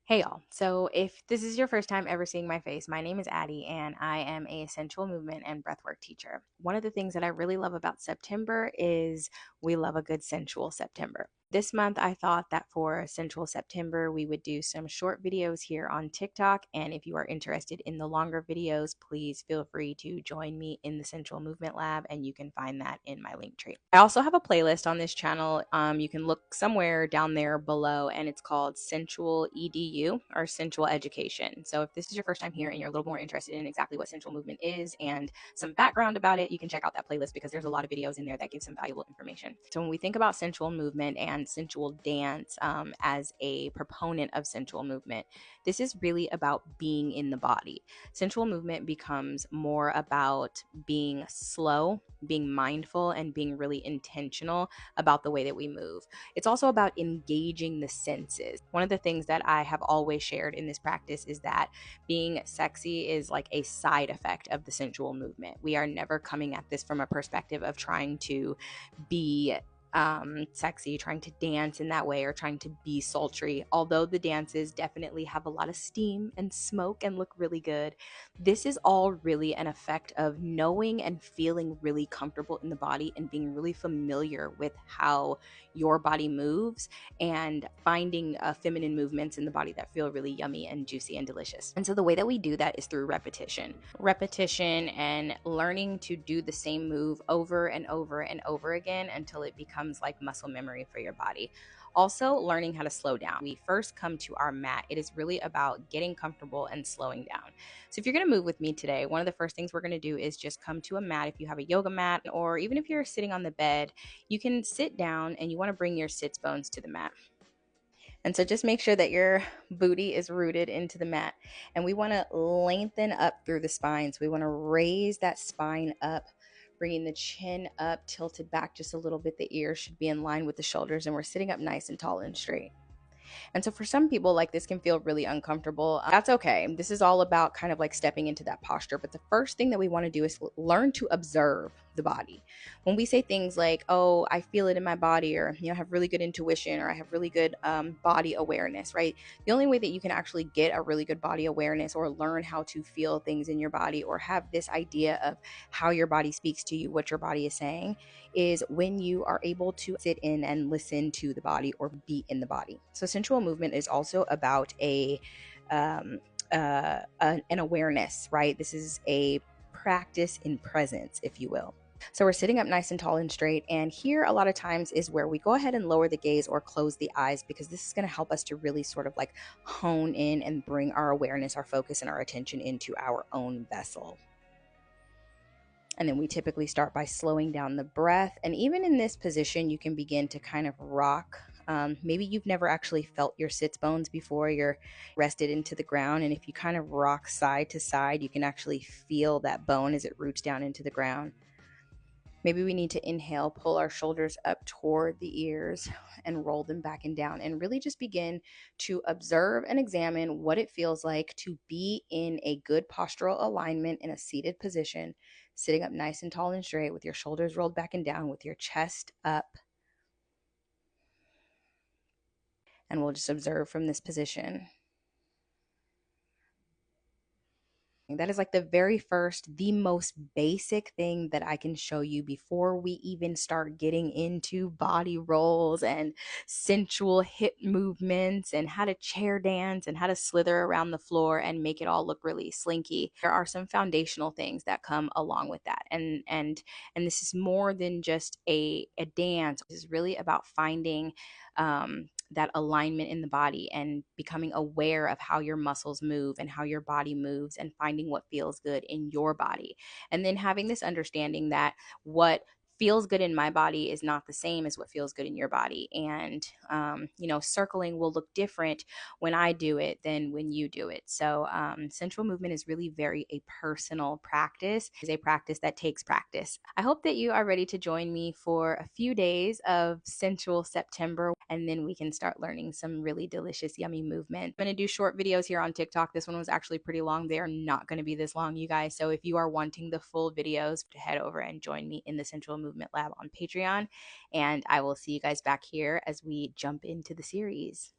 Hey y'all. So, if this is your first time ever seeing my face, my name is Addie and I am a sensual movement and breathwork teacher. One of the things that I really love about September is we love a good sensual September. This month, I thought that for Sensual September, we would do some short videos here on TikTok. And if you are interested in the longer videos, please feel free to join me in the Sensual Movement Lab, and you can find that in my link tree. I also have a playlist on this channel. You can look somewhere down there below, and it's called Sensual EDU or Sensual Education. So if this is your first time here and you're a little more interested in exactly what sensual movement is and some background about it, you can check out that playlist because there's a lot of videos in there that give some valuable information. So when we think about sensual movement and sensual dance as a proponent of sensual movement, this is really about being in the body. Sensual movement becomes more about being slow, being mindful, and being really intentional about the way that we move. It's also about engaging the senses. One of the things that I have always shared in this practice is that being sexy is like a side effect of the sensual movement. We are never coming at this from a perspective of trying to be sexy, trying to dance in that way, or trying to be sultry. Although the dances definitely have a lot of steam and smoke and look really good, this is all really an effect of knowing and feeling really comfortable in the body and being really familiar with how your body moves and finding feminine movements in the body that feel really yummy and juicy and delicious. And so the way that we do that is through repetition and learning to do the same move over and over and over again until it becomes like muscle memory for your body. Also, learning how to slow down. We first come to our mat. It is really about getting comfortable and slowing down. So if you're going to move with me today, one of the first things we're going to do is just come to a mat. If you have a yoga mat, or even if you're sitting on the bed, you can sit down and you want to bring your sits bones to the mat. And so just make sure that your booty is rooted into the mat. And we want to lengthen up through the spine. So we want to raise that spine up, bringing the chin up, tilted back just a little bit. The ears should be in line with the shoulders, and we're sitting up nice and tall and straight. And so for some people, like, this can feel really uncomfortable. That's okay. This is all about kind of like stepping into that posture. But the first thing that we want to do is learn to observe the body. When we say things like, oh, I feel it in my body, or, I have really good intuition, or I have really good body awareness, right? The only way that you can actually get a really good body awareness or learn how to feel things in your body or have this idea of how your body speaks to you, what your body is saying, is when you are able to sit in and listen to the body or be in the body. So sensual movement is also about um, an awareness, right? This is a practice in presence, if you will. So we're sitting up nice and tall and straight. And here, a lot of times, is where we go ahead and lower the gaze or close the eyes, because this is going to help us to really sort of like hone in and bring our awareness, our focus, and our attention into our own vessel. And then we typically start by slowing down the breath. And even in this position, you can begin to kind of rock. Maybe you've never actually felt your sits bones before. You're rested into the ground. And if you kind of rock side to side, you can actually feel that bone as it roots down into the ground. Maybe we need to inhale, pull our shoulders up toward the ears and roll them back and down, and really just begin to observe and examine what it feels like to be in a good postural alignment in a seated position, sitting up nice and tall and straight with your shoulders rolled back and down, with your chest up. And we'll just observe from this position. That is like the very first, the most basic thing that I can show you before we even start getting into body rolls and sensual hip movements and how to chair dance and how to slither around the floor and make it all look really slinky. There are some foundational things that come along with that. And this is more than just a dance. This is really about finding that alignment in the body and becoming aware of how your muscles move and how your body moves and finding what feels good in your body. And then having this understanding that what feels good in my body is not the same as what feels good in your body. And, circling will look different when I do it than when you do it. So sensual movement is really very a personal practice. It's a practice that takes practice. I hope that you are ready to join me for a few days of Sensual September, and then we can start learning some really delicious, yummy movement. I'm going to do short videos here on TikTok. This one was actually pretty long. They are not going to be this long, you guys. So if you are wanting the full videos, to head over and join me in the Sensual Movement Lab on Patreon. And I will see you guys back here as we jump into the series.